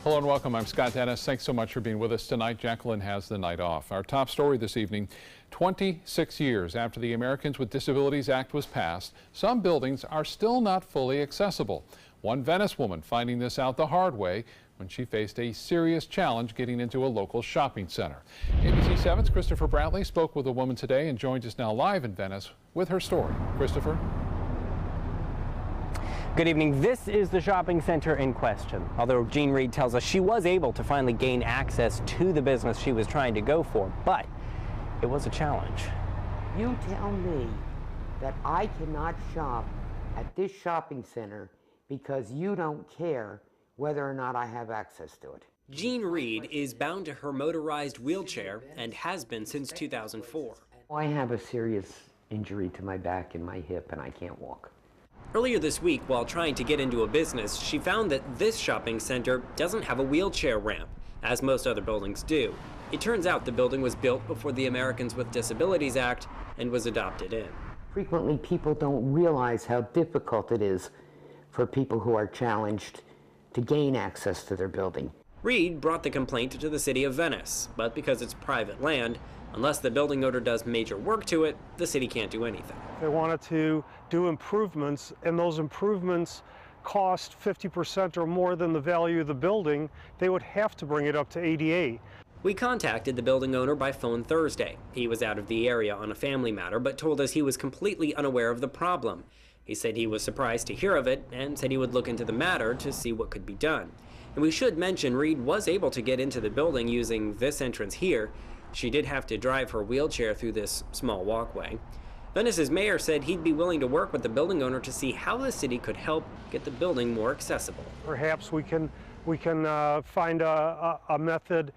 Hello and welcome. I'm Scott Dennis. Thanks so much for being with us tonight. Jacqueline has the night off. Our top story this evening, 26 years after the Americans with Disabilities Act was passed, some buildings are still not fully accessible. One Venice woman finding this out the hard way when she faced a serious challenge getting into a local shopping center. ABC 7's Christopher Brantley spoke with a woman today and joins us now live in Venice with her story. Christopher? Good evening. This is the shopping center in question. Although Jean Reed tells us she was able to finally gain access to the business she was trying to go for, but it was a challenge. You tell me that I cannot shop at this shopping center because you don't care whether or not I have access to it. Jean Reed is bound to her motorized wheelchair and has been since 2004. I have a serious injury to my back and my hip and I can't walk. Earlier this week, while trying to get into a business, she found that this shopping center doesn't have a wheelchair ramp, as most other buildings do. It turns out the building was built before the Americans with Disabilities Act and was adopted in. Frequently, people don't realize how difficult it is for people who are challenged to gain access to their building. Reed brought the complaint to the city of Venice, but because it's private land, unless the building owner does major work to it, the city can't do anything. They wanted to do improvements, and those improvements cost 50% or more than the value of the building. They would have to bring it up to ADA. We contacted the building owner by phone Thursday. He was out of the area on a family matter, but told us he was completely unaware of the problem. He said he was surprised to hear of it and said he would look into the matter to see what could be done. And we should mention Reed was able to get into the building using this entrance here. She did have to drive her wheelchair through this small walkway. Venice's mayor said he'd be willing to work with the building owner to see how the city could help get the building more accessible. Perhaps we can find a method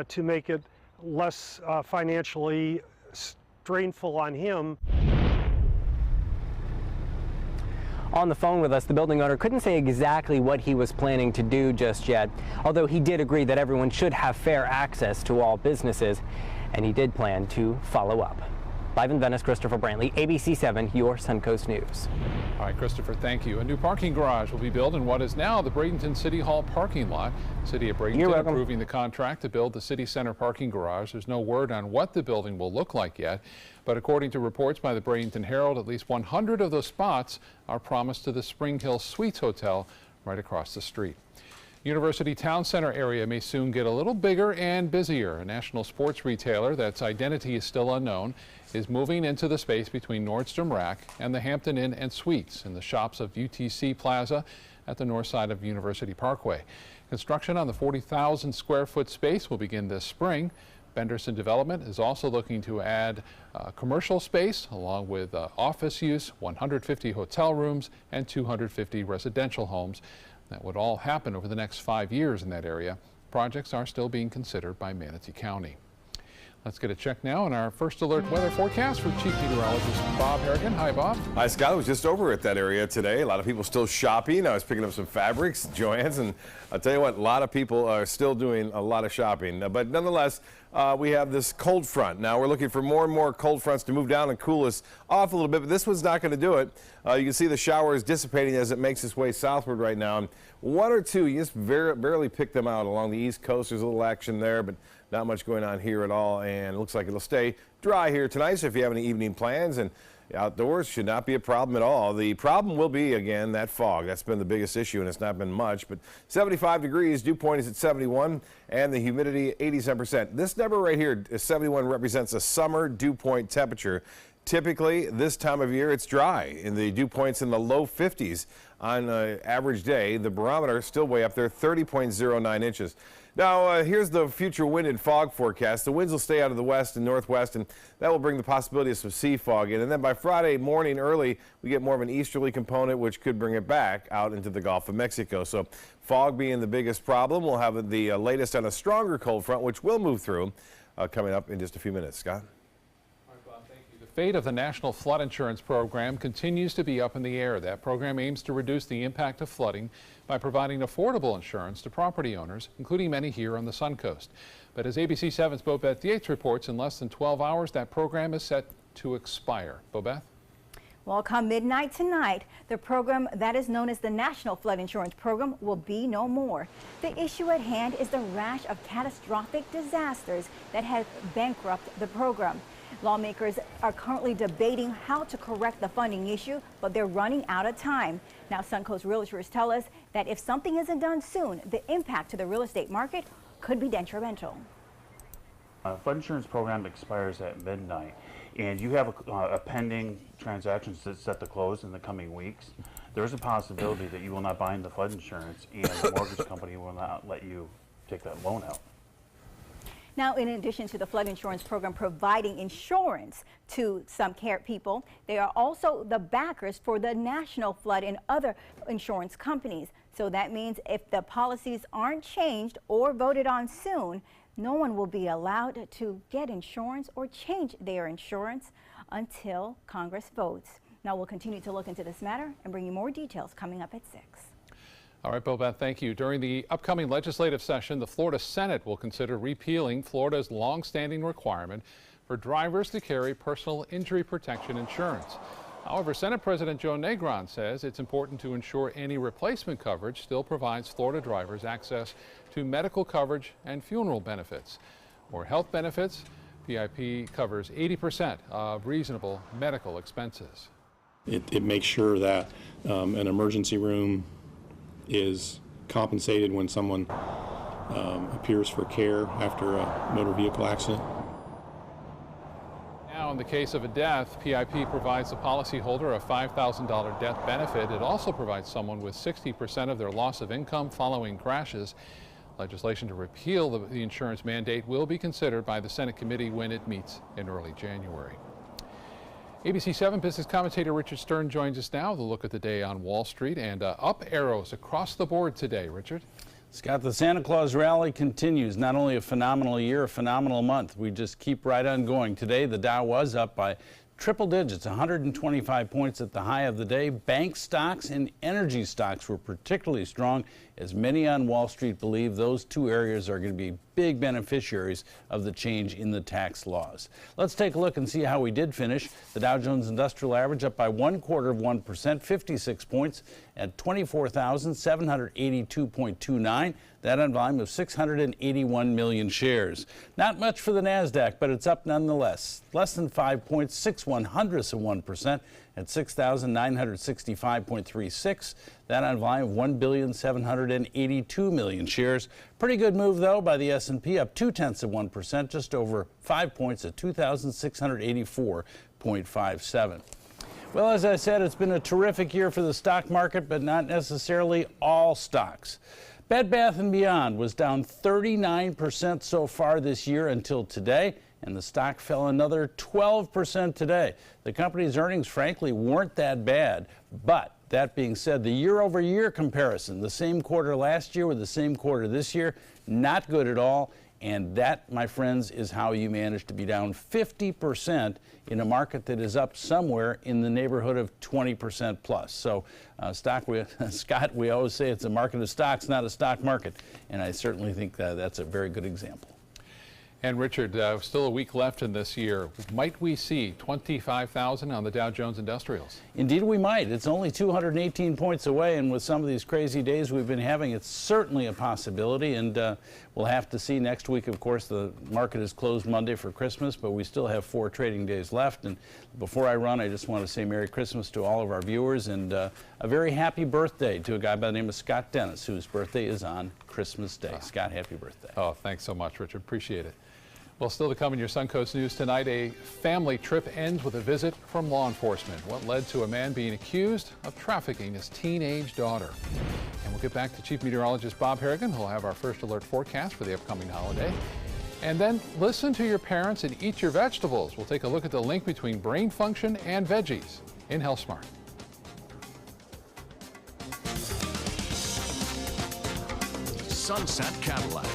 to make it less financially strainful on him. On the phone with us, the building owner couldn't say exactly what he was planning to do just yet, although he did agree that everyone should have fair access to all businesses, and he did plan to follow up. Live in Venice, Christopher Brantley, ABC 7, your Suncoast News. All right, Christopher, thank you. A new parking garage will be built in what is now the Bradenton City Hall parking lot. City of Bradenton approving the contract to build the city center parking garage. There's no word on what the building will look like yet, but according to reports by the Bradenton Herald, at least 100 of those spots are promised to the Spring Hill Suites Hotel right across the street. University Town Center area may soon get a little bigger and busier. A national sports retailer that's identity is still unknown is moving into the space between Nordstrom Rack and the Hampton Inn and Suites in the shops of UTC Plaza at the north side of University Parkway. Construction on the 40,000 square foot space will begin this spring. Benderson Development is also looking to add commercial space along with office use, 150 hotel rooms and 250 residential homes. That would all happen over the next 5 years in that area. Projects are still being considered by Manatee County. Let's get a check now on our first alert weather forecast with Chief Meteorologist Bob Harrigan. Hi, Bob. Hi, Scott. I was just over at that area today. A lot of people still shopping. I was picking up some fabrics, Joann's, and I'll tell you what, a lot of people are still doing a lot of shopping. But nonetheless, we have this cold front. Now we're looking for more and more cold fronts to move down and cool us off a little bit, but this one's not going to do it. You can see the showers dissipating as it makes its way southward right now. And one or two, you just barely pick them out along the east coast. There's a little action there, but not much going on here at all, and it looks like it'll stay dry here tonight, so if you have any evening plans and outdoors, should not be a problem at all. The problem will be, again, that fog. That's been the biggest issue, and it's not been much, but 75 degrees, dew point is at 71, and the humidity 87%. This number right here, 71, represents a summer dew point temperature. Typically, this time of year, it's dry, and the dew point's in the low 50s on an average day. The barometer still way up there, 30.09 inches. Now, here's the future wind and fog forecast. The winds will stay out of the west and northwest, and that will bring the possibility of some sea fog in. And then by Friday morning early, we get more of an easterly component, which could bring it back out into the Gulf of Mexico. So fog being the biggest problem, we'll have the latest on a stronger cold front, which will move through coming up in just a few minutes. Scott? The fate of the National Flood Insurance Program continues to be up in the air. That program aims to reduce the impact of flooding by providing affordable insurance to property owners, including many here on the Suncoast. But as ABC 7's Bobeth Yates reports, in less than 12 hours, that program is set to expire. Bobeth? Well, come midnight tonight, the program that is known as the National Flood Insurance Program will be no more. The issue at hand is the rash of catastrophic disasters that have bankrupted the program. Lawmakers are currently debating how to correct the funding issue, but they're running out of time. Now, Suncoast realtors tell us that if something isn't done soon, the impact to the real estate market could be detrimental. Flood insurance program expires at midnight, and you have a pending transaction that's set to close in the coming weeks. There's a possibility that you will not bind the flood insurance, and the mortgage company will not let you take that loan out. Now, in addition to the flood insurance program providing insurance to some people, they are also the backers for the National Flood and other insurance companies. So that means if the policies aren't changed or voted on soon, no one will be allowed to get insurance or change their insurance until Congress votes. Now, we'll continue to look into this matter and bring you more details coming up at 6. All right, Bobette, thank you. During the upcoming legislative session, the Florida Senate will consider repealing Florida's long-standing requirement for drivers to carry personal injury protection insurance. However, Senate President Joe Negron says it's important to ensure any replacement coverage still provides Florida drivers access to medical coverage and funeral benefits. Or health benefits, PIP covers 80% of reasonable medical expenses. It makes sure that an emergency room is compensated when someone appears for care after a motor vehicle accident. Now, in the case of a death, PIP provides the policyholder a $5,000 death benefit. It also provides someone with 60% of their loss of income following crashes. Legislation to repeal the insurance mandate will be considered by the Senate committee when it meets in early January. ABC 7 business commentator Richard Stern joins us now with a look at the day on Wall Street and up arrows across the board today. Richard? Scott, the Santa Claus rally continues. Not only a phenomenal year, a phenomenal month. We just keep right on going. Today, the Dow was up by triple digits, 125 points at the high of the day. Bank stocks and energy stocks were particularly strong, as many on Wall Street believe those two areas are going to be big beneficiaries of the change in the tax laws. Let's take a look and see how we did finish. The Dow Jones Industrial Average up by 0.25%, 56 points at 24,782.29. That on volume of 681 million shares. Not much for the NASDAQ, but it's up nonetheless. Less than 5 points, 0.06% at 6,965.36. That on volume of 1,782 million shares. Pretty good move, though, by the S&P, up 0.2%, just over 5 points at 2,684.57. Well, as I said, it's been a terrific year for the stock market, but not necessarily all stocks. Bed Bath & Beyond was down 39% so far this year until today, and the stock fell another 12% today. The company's earnings, frankly, weren't that bad, but that being said, the year-over-year comparison, the same quarter last year with the same quarter this year, not good at all. And that, my friends, is how you manage to be down 50% in a market that is up somewhere in the neighborhood of 20% plus. So, Scott, we always say it's a market of stocks, not a stock market. And I certainly think that's a very good example. And Richard, still a week left in this year. Might we see 25,000 on the Dow Jones Industrials? Indeed we might. It's only 218 points away, and with some of these crazy days we've been having, it's certainly a possibility. And we'll have to see next week. Of course, the market is closed Monday for Christmas, but we still have 4 trading days left. And before I run, I just want to say Merry Christmas to all of our viewers and a very happy birthday to a guy by the name of Scott Dennis, whose birthday is on Christmas Day. Scott, happy birthday. Oh, thanks so much, Richard. Appreciate it. Well, still to come in your Suncoast News tonight, a family trip ends with a visit from law enforcement. What led to a man being accused of trafficking his teenage daughter. And we'll get back to Chief Meteorologist Bob Harrigan, who'll have our first alert forecast for the upcoming holiday. And then listen to your parents and eat your vegetables. We'll take a look at the link between brain function and veggies in Health Smart. Sunset Cadillac.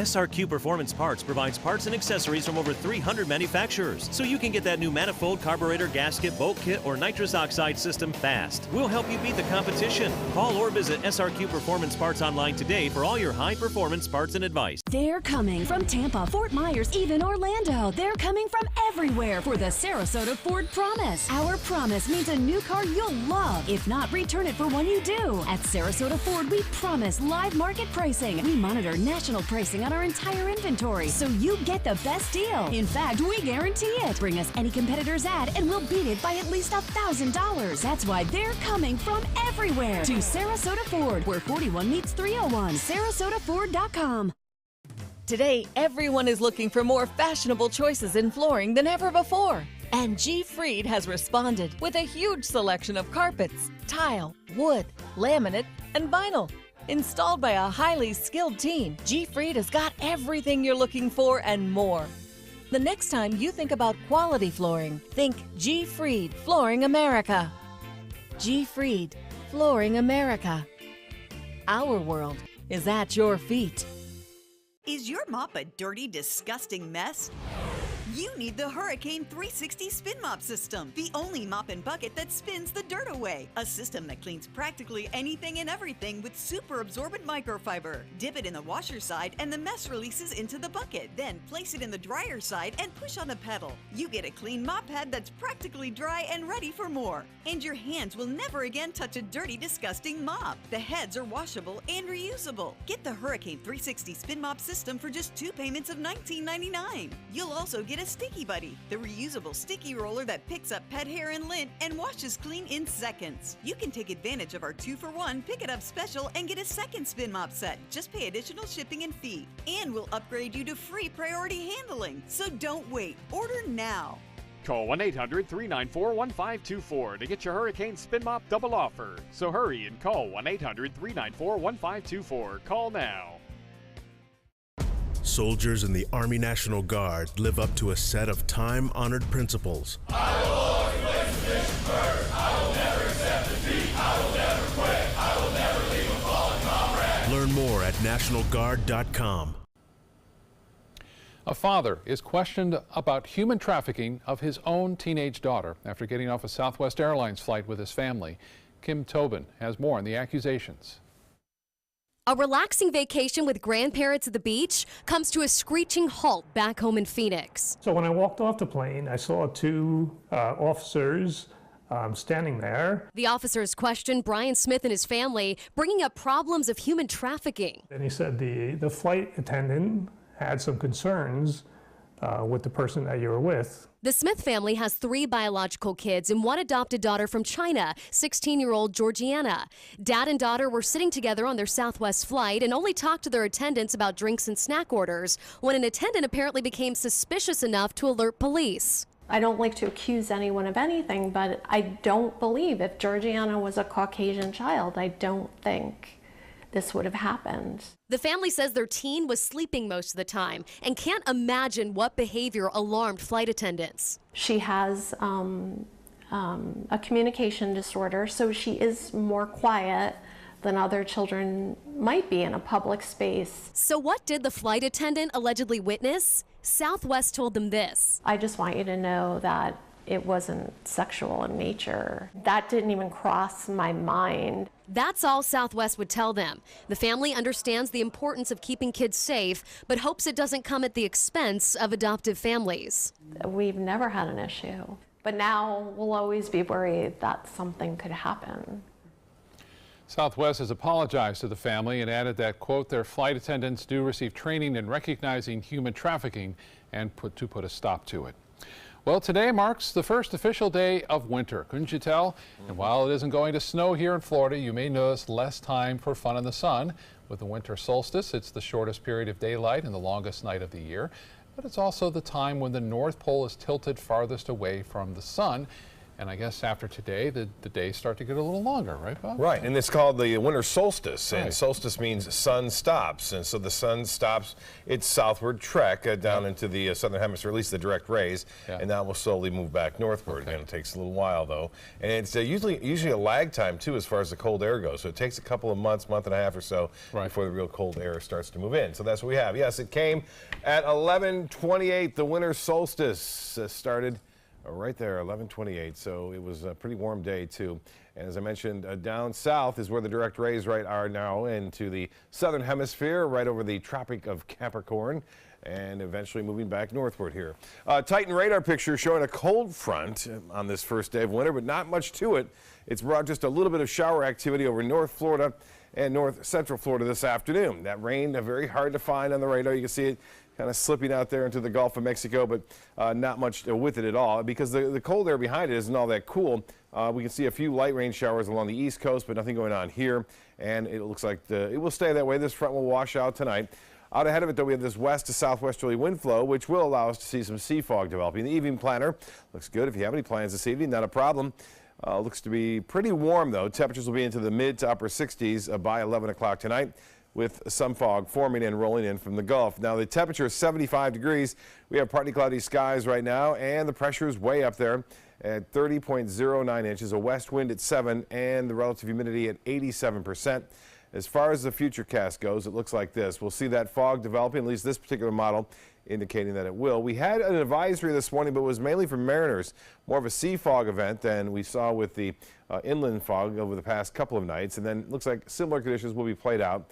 SRQ Performance Parts provides parts and accessories from over 300 manufacturers, so you can get that new manifold, carburetor, gasket, bolt kit, or nitrous oxide system fast. We'll help you beat the competition. Call or visit SRQ Performance Parts online today for all your high-performance parts and advice. They're coming from Tampa, Fort Myers, even Orlando. They're coming from everywhere for the Sarasota Ford Promise. Our promise means a new car you'll love. If not, return it for one you do. At Sarasota Ford, we promise live market pricing. We monitor national pricing on our entire inventory, so you get the best deal. In fact, we guarantee it. Bring us any competitor's ad and we'll beat it by at least $1,000. That's why they're coming from everywhere to Sarasota Ford, where 41 meets 301. SarasotaFord.com. Today, everyone is looking for more fashionable choices in flooring than ever before. And G. Fried has responded with a huge selection of carpets, tile, wood, laminate, and vinyl. Installed by a highly skilled team, G. Fried has got everything you're looking for and more. The next time you think about quality flooring, think G. Fried Flooring America. G. Fried Flooring America. Our world is at your feet. Is your mop a dirty, disgusting mess? You need the Hurricane 360 Spin Mop System, the only mop and bucket that spins the dirt away. A system that cleans practically anything and everything with super absorbent microfiber. Dip it in the washer side and the mess releases into the bucket. Then place it in the dryer side and push on the pedal. You get a clean mop head that's practically dry and ready for more. And your hands will never again touch a dirty, disgusting mop. The heads are washable and reusable. Get the Hurricane 360 Spin Mop System for just 2 payments of $19.99. You'll also get a Sticky Buddy, the reusable sticky roller that picks up pet hair and lint and washes clean in seconds. You can take advantage of our 2-for-1 Pick It Up special and get a second spin mop set. Just pay additional shipping and fee. And we'll upgrade you to free priority handling. So don't wait. Order now. Call 1-800-394-1524 to get your Hurricane Spin Mop double offer. So hurry and call 1-800-394-1524. Call now. Soldiers in the Army National Guard live up to a set of time-honored principles. I will always place the mission first. I will never accept defeat. I will never quit. I will never leave a fallen comrade. Learn more at nationalguard.com. A father is questioned about human trafficking of his own teenage daughter after getting off a Southwest Airlines flight with his family. Kim Tobin has more on the accusations. A relaxing vacation with grandparents at the beach comes to a screeching halt back home in Phoenix. So when I walked off the plane, I saw 2 officers standing there. The officers questioned Brian Smith and his family, bringing up problems of human trafficking. And he said the flight attendant had some concerns with the person that you were with. The Smith family has 3 biological kids and 1 adopted daughter from China, 16-year-old Georgiana. Dad and daughter were sitting together on their Southwest flight and only talked to their attendants about drinks and snack orders when an attendant apparently became suspicious enough to alert police. I don't like to accuse anyone of anything, but I don't believe if Georgiana was a Caucasian child, I don't think this would have happened. The family says their teen was sleeping most of the time and can't imagine what behavior alarmed flight attendants. She has a communication disorder, so she is more quiet than other children might be in a public space. So what did the flight attendant allegedly witness? Southwest told them this. I just want you to know that it wasn't sexual in nature. That didn't even cross my mind. That's all Southwest would tell them. The family understands the importance of keeping kids safe, but hopes it doesn't come at the expense of adoptive families. We've never had an issue, but now we'll always be worried that something could happen. Southwest has apologized to the family and added that, quote, their flight attendants do receive training in recognizing human trafficking and put a stop to it. Well, today marks the first official day of winter, couldn't you tell? And while it isn't going to snow here in Florida, you may notice less time for fun in the sun. With the winter solstice, it's the shortest period of daylight and the longest night of the year. But it's also the time when the North Pole is tilted farthest away from the sun. And I guess after today, the days start to get a little longer, right, Bob? Right, and it's called the winter solstice, and Right. solstice means sun stops, and so the sun stops its southward trek down into the southern hemisphere, at least the direct rays, and that will slowly move back northward. Again, it takes a little while though, and it's usually a lag time too as far as the cold air goes. So it takes a couple of months, month and a half or so, before the real cold air starts to move in. So that's what we have. Yes, it came at 11:28. The winter solstice started right there, 11:28. So it was a pretty warm day too. And as I mentioned, down south is where the direct rays are now into the southern hemisphere, right over the Tropic of Capricorn, and eventually moving back northward here. Titan radar picture showing a cold front on this first day of winter, but not much to it. It's brought just a little bit of shower activity over North Florida and north central Florida this afternoon. That rain, very hard to find on the radar. You can see it kind of slipping out there into the Gulf of Mexico, but not much with it at all because the cold air behind it isn't all that cool. We can see a few light rain showers along the east coast, but nothing going on here. And it looks like it will stay that way. This front will wash out tonight. Out ahead of it, though, we have this west to southwesterly wind flow, which will allow us to see some sea fog developing. The evening planner looks good. If you have any plans this evening, not a problem. Looks to be pretty warm, though. Temperatures will be into the mid to upper 60s by 11 o'clock tonight, with some fog forming and rolling in from the Gulf. Now, the temperature is 75 degrees. We have partly cloudy skies right now, and the pressure is way up there at 30.09 inches, a west wind at 7, and the relative humidity at 87%. As far as the futurecast goes, it looks like this. We'll see that fog developing, at least this particular model, indicating that it will. We had an advisory this morning, but it was mainly for mariners, more of a sea fog event than we saw with the inland fog over the past couple of nights. And then it looks like similar conditions will be played out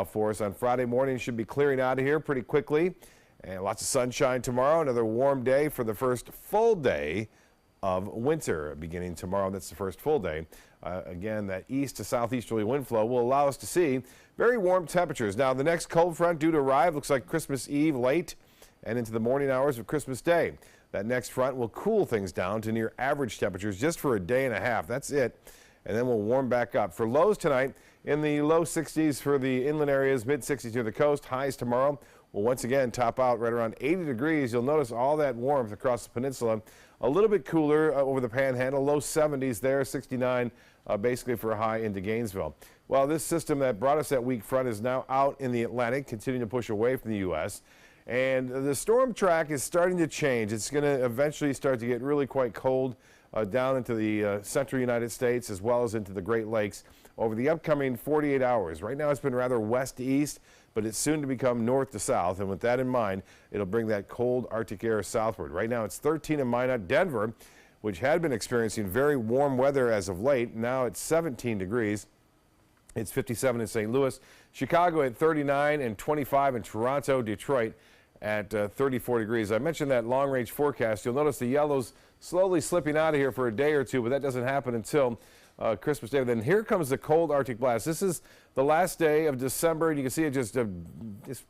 for us on Friday morning. Should be clearing out of here pretty quickly, and lots of sunshine tomorrow. Another warm day for the first full day of winter beginning tomorrow. That's the first full day. Again, that east to southeasterly wind flow will allow us to see very warm temperatures. Now, the next cold front due to arrive looks like Christmas Eve late and into the morning hours of Christmas Day. That next front will cool things down to near average temperatures just for a day and a half. That's it. And then we'll warm back up. For lows tonight, in the low 60s for the inland areas, mid 60s near the coast. Highs tomorrow will once again top out right around 80 degrees. You'll notice all that warmth across the peninsula. A little bit cooler over the Panhandle, low 70s there, 69 basically for a high into Gainesville. Well, this system that brought us that weak front is now out in the Atlantic, continuing to push away from the U.S. And the storm track is starting to change. It's going to eventually start to get really quite cold down into the central United States as well as into the Great Lakes over the upcoming 48 hours. Right now it's been rather west to east, but it's soon to become north to south. And with that in mind, it'll bring that cold Arctic air southward. Right now it's 13 in Minot. Denver, which had been experiencing very warm weather as of late, now it's 17 degrees. It's 57 in St. Louis. Chicago at 39 and 25 in Toronto. Detroit at 34 degrees. I mentioned that long-range forecast. You'll notice the yellows slowly slipping out of here for a day or two, but that doesn't happen until Christmas Day. Then here comes the cold Arctic blast. This is the last day of December, and you can see it just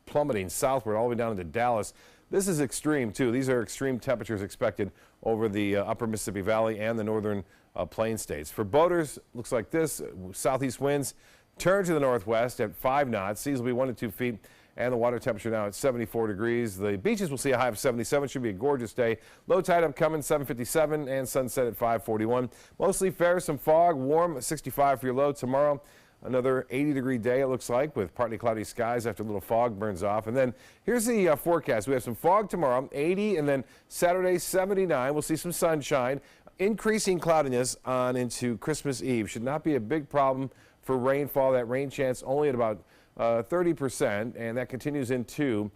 plummeting southward all the way down into Dallas. This is extreme, too. These are extreme temperatures expected over the upper Mississippi Valley and the northern plain states. For boaters, looks like this. Southeast winds turn to the northwest at 5 knots. Seas will be 1 to 2 feet. And the water temperature now at 74 degrees. The beaches will see a high of 77. Should be a gorgeous day. Low tide upcoming 7:57 and sunset at 5:41. Mostly fair, some fog, warm 65 for your low tomorrow. Another 80-degree day, it looks like, with partly cloudy skies after a little fog burns off. And then here's the forecast. We have some fog tomorrow, 80, and then Saturday, 79. We'll see some sunshine. Increasing cloudiness on into Christmas Eve. Should not be a big problem for rainfall. That rain chance only at about 30%, and that continues into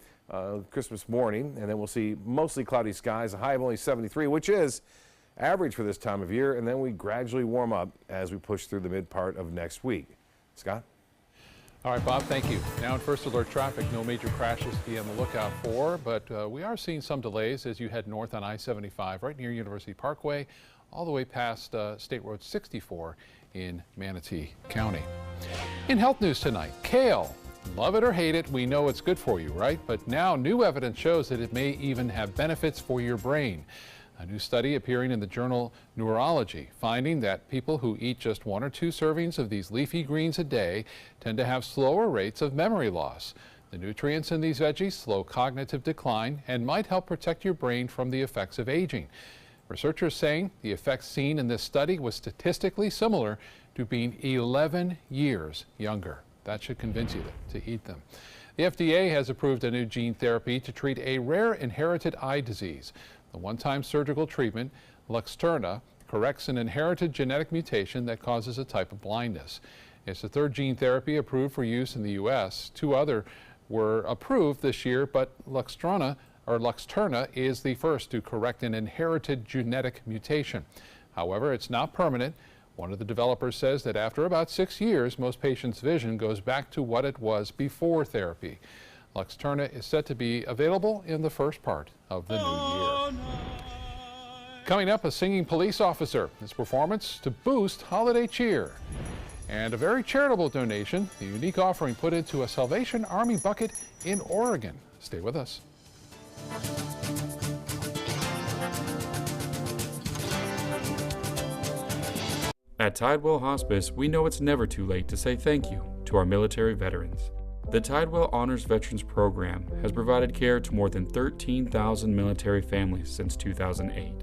Christmas morning. And then we'll see mostly cloudy skies, a high of only 73, which is average for this time of year. And then we gradually warm up as we push through the mid part of next week. Scott? All right, Bob, thank you. Now in first alert traffic, no major crashes to be on the lookout for, but we are seeing some delays as you head north on I-75 right near University Parkway, all the way past State Road 64 in Manatee County. In health news tonight, kale. Love it or hate it, we know it's good for you, right? But now new evidence shows that it may even have benefits for your brain. A new study appearing in the journal Neurology, finding that people who eat just 1 or 2 servings of these leafy greens a day tend to have slower rates of memory loss. The nutrients in these veggies slow cognitive decline and might help protect your brain from the effects of aging. Researchers saying the effect seen in this study was statistically similar to being 11 years younger. That should convince you to eat them. The FDA has approved a new gene therapy to treat a rare inherited eye disease. The one-time surgical treatment, Luxturna, corrects an inherited genetic mutation that causes a type of blindness. It's the third gene therapy approved for use in the U.S. Two other were approved this year, but Luxturna is the first to correct an inherited genetic mutation. However, it's not permanent. One of the developers says that after about 6 years, most patients' vision goes back to what it was before therapy. Luxturna is set to be available in the first part of the new year. Coming up, a singing police officer, his performance to boost holiday cheer. And a very charitable donation, the unique offering put into a Salvation Army bucket in Oregon. Stay with us. At Tidewell Hospice, we know it's never too late to say thank you to our military veterans. The Tidewell Honors Veterans Program has provided care to more than 13,000 military families since 2008.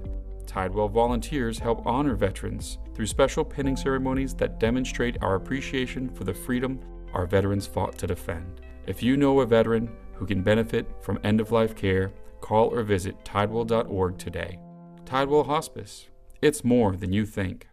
Tidewell volunteers help honor veterans through special pinning ceremonies that demonstrate our appreciation for the freedom our veterans fought to defend. If you know a veteran who can benefit from end-of-life care, call or visit tidewell.org today. Tidewell Hospice. It's more than you think.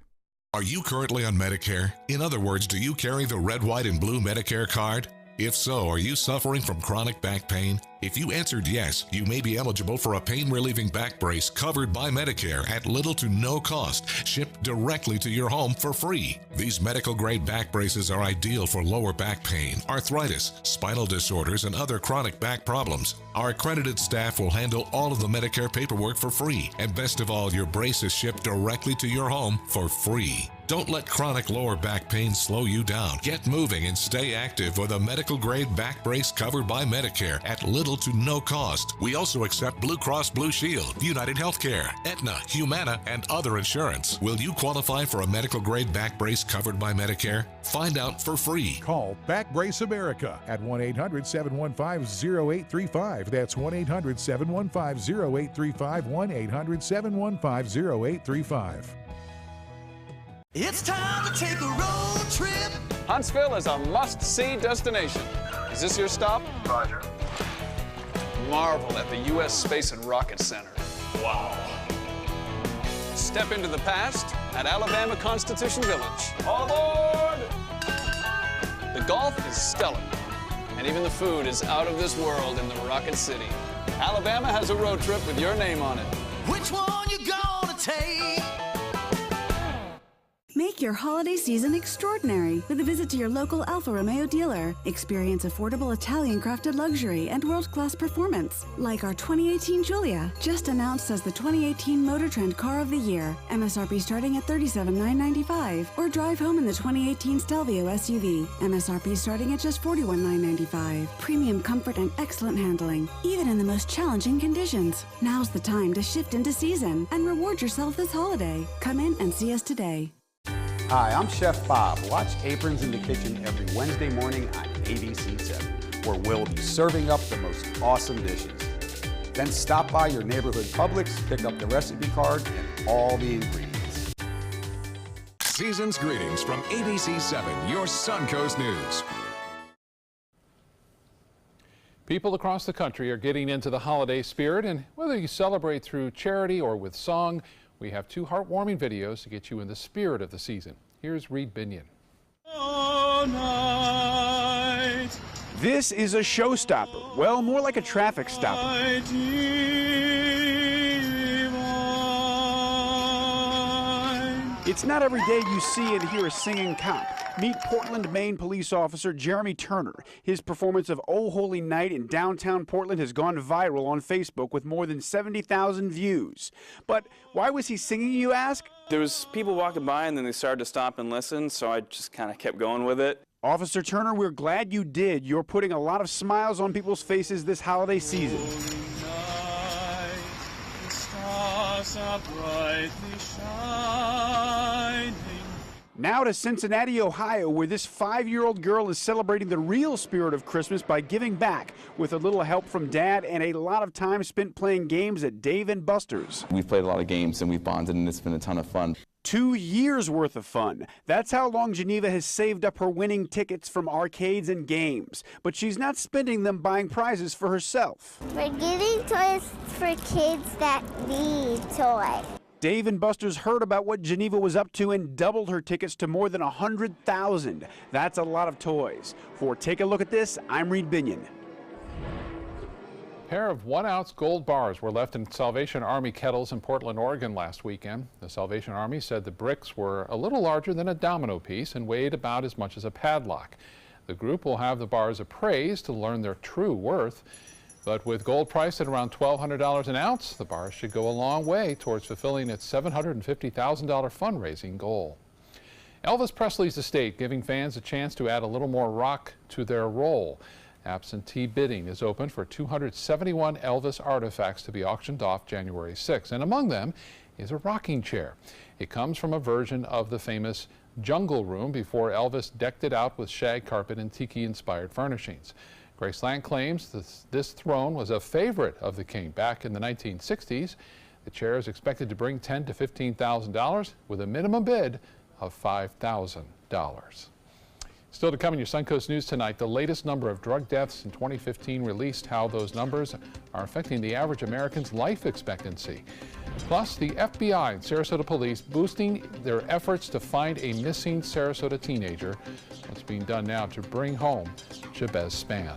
Are you currently on Medicare? In other words, do you carry the red, white, and blue Medicare card? If so, are you suffering from chronic back pain? If you answered yes, you may be eligible for a pain-relieving back brace covered by Medicare at little to no cost, shipped directly to your home for free. These medical-grade back braces are ideal for lower back pain, arthritis, spinal disorders, and other chronic back problems. Our accredited staff will handle all of the Medicare paperwork for free, and best of all, your brace is shipped directly to your home for free. Don't let chronic lower back pain slow you down. Get moving and stay active with a medical-grade back brace covered by Medicare at little to no cost. We also accept Blue Cross Blue Shield, United Healthcare, Aetna, Humana, and other insurance. Will you qualify for a medical-grade back brace covered by Medicare? Find out for free. Call Back Brace America at 1-800-715-0835. That's 1-800-715-0835, 1-800-715-0835. It's time to take a road trip. Huntsville is a must-see destination. Is this your stop? Roger. Marvel at the U.S. Space and Rocket Center. Wow. Step into the past at Alabama Constitution Village. All aboard! The golf is stellar, and even the food is out of this world in the Rocket City. Alabama has a road trip with your name on it. Which one you gonna take? Make your holiday season extraordinary with a visit to your local Alfa Romeo dealer. Experience affordable Italian-crafted luxury and world-class performance, like our 2018 Giulia, just announced as the 2018 Motor Trend Car of the Year. MSRP starting at $37,995. Or drive home in the 2018 Stelvio SUV. MSRP starting at just $41,995. Premium comfort and excellent handling, even in the most challenging conditions. Now's the time to shift into season and reward yourself this holiday. Come in and see us today. Hi, I'm Chef Bob. Watch Aprons in the Kitchen every Wednesday morning on ABC7, where we'll be serving up the most awesome dishes. Then stop by your neighborhood Publix, pick up the recipe card and all the ingredients. Season's greetings from ABC7, your Suncoast News. People across the country are getting into the holiday spirit, and whether you celebrate through charity or with song, we have two heartwarming videos to get you in the spirit of the season. Here's Reed Binion. This is a showstopper. Well, more like a traffic stopper. It's not every day you see and hear a singing cop. Meet Portland, Maine police officer Jeremy Turner. His performance of Oh Holy Night in downtown Portland has gone viral on Facebook with more than 70,000 views. But why was he singing, you ask? There was people walking by and then they started to stop and listen, so I just kind of kept going with it. Officer Turner, we're glad you did. You're putting a lot of smiles on people's faces this holiday season. Now to Cincinnati, Ohio, where this 5-year-old girl is celebrating the real spirit of Christmas by giving back with a little help from Dad and a lot of time spent playing games at Dave & Buster's. We've played a lot of games and we've bonded, and it's been a ton of fun. 2 years worth of fun. That's how long Geneva has saved up her winning tickets from arcades and games. But she's not spending them buying prizes for herself. We're getting toys for kids that need toys. Dave & Buster's heard about what Geneva was up to and doubled her tickets to more than 100,000. That's a lot of toys. For Take a Look at This, I'm Reed Binion. A pair of 1-ounce gold bars were left in Salvation Army kettles in Portland, Oregon last weekend. The Salvation Army said the bricks were a little larger than a domino piece and weighed about as much as a padlock. The group will have the bars appraised to learn their true worth. But with gold priced at around $1,200 an ounce, the bars should go a long way towards fulfilling its $750,000 fundraising goal. Elvis Presley's estate giving fans a chance to add a little more rock to their roll. Absentee bidding is open for 271 Elvis artifacts to be auctioned off January 6, and among them is a rocking chair. It comes from a version of the famous Jungle Room before Elvis decked it out with shag carpet and tiki-inspired furnishings. Graceland claims this throne was a favorite of the king back in the 1960s. The chair is expected to bring $10,000 to $15,000 with a minimum bid of $5,000. Still to come in your Suncoast News tonight, the latest number of drug deaths in 2015 released, how those numbers are affecting the average American's life expectancy. Plus, the FBI and Sarasota police boosting their efforts to find a missing Sarasota teenager. What's being done now to bring home Jabez Spann.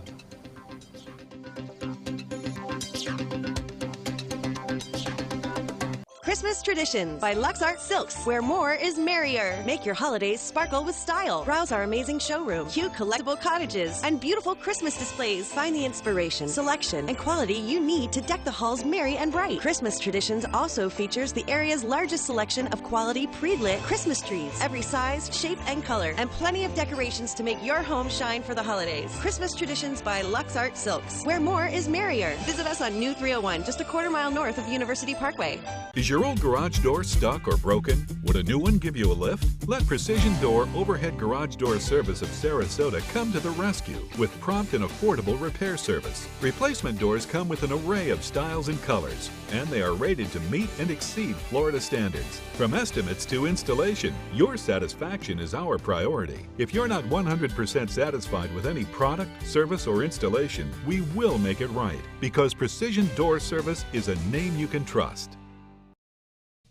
Christmas Traditions by Lux Art Silks, where more is merrier. Make your holidays sparkle with style. Browse our amazing showroom, cute collectible cottages, and beautiful Christmas displays. Find the inspiration, selection, and quality you need to deck the halls merry and bright. Christmas Traditions also features the area's largest selection of quality pre-lit Christmas trees, every size, shape, and color, and plenty of decorations to make your home shine for the holidays. Christmas Traditions by Lux Art Silks, where more is merrier. Visit us on New 301, just a quarter mile north of University Parkway. Is your old garage door stuck or broken? Would a new one give you a lift? Let Precision Door Overhead Garage Door Service of Sarasota come to the rescue with prompt and affordable repair service. Replacement doors come with an array of styles and colors, and they are rated to meet and exceed Florida standards. From estimates to installation, your satisfaction is our priority. If you're not 100% satisfied with any product, service, or installation, we will make it right, because Precision Door Service is a name you can trust.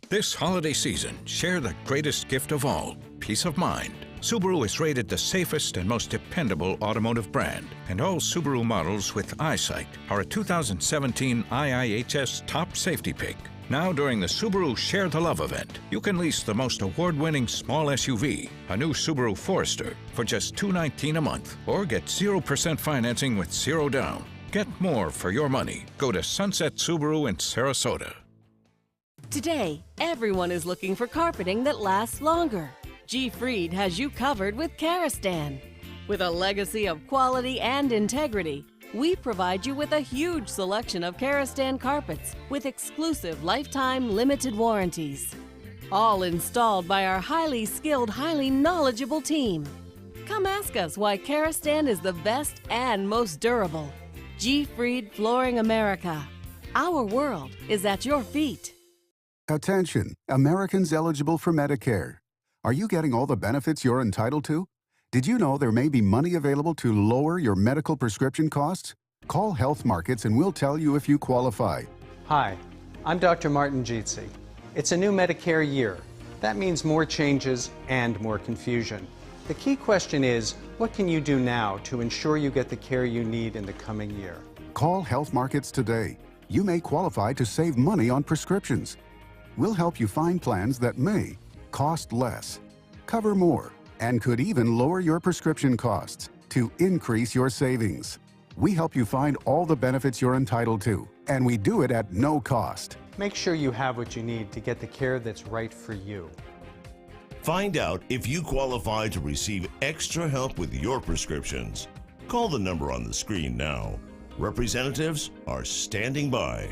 This holiday season, share the greatest gift of all, peace of mind. Subaru is rated the safest and most dependable automotive brand, and all Subaru models with EyeSight are a 2017 IIHS Top Safety Pick. Now during the Subaru Share the Love event, you can lease the most award-winning small SUV, a new Subaru Forester, for just $219 a month, or get 0% financing with zero down. Get more for your money. Go to Sunset Subaru in Sarasota. Today, everyone is looking for carpeting that lasts longer. G. Fried has you covered with Karastan. With a legacy of quality and integrity, we provide you with a huge selection of Karastan carpets with exclusive lifetime limited warranties. All installed by our highly skilled, highly knowledgeable team. Come ask us why Karastan is the best and most durable. G. Fried Flooring America. Our world is at your feet. Attention, Americans eligible for Medicare. Are you getting all the benefits you're entitled to? Did you know there may be money available to lower your medical prescription costs? Call Health Markets and we'll tell you if you qualify. Hi, I'm Dr. Martin Jeetsi. It's a new Medicare year. That means more changes and more confusion. The key question is, what can you do now to ensure you get the care you need in the coming year? Call Health Markets today. You may qualify to save money on prescriptions. We'll help you find plans that may cost less, cover more, and could even lower your prescription costs to increase your savings. We help you find all the benefits you're entitled to, and we do it at no cost. Make sure you have what you need to get the care that's right for you. Find out if you qualify to receive extra help with your prescriptions. Call the number on the screen now. Representatives are standing by.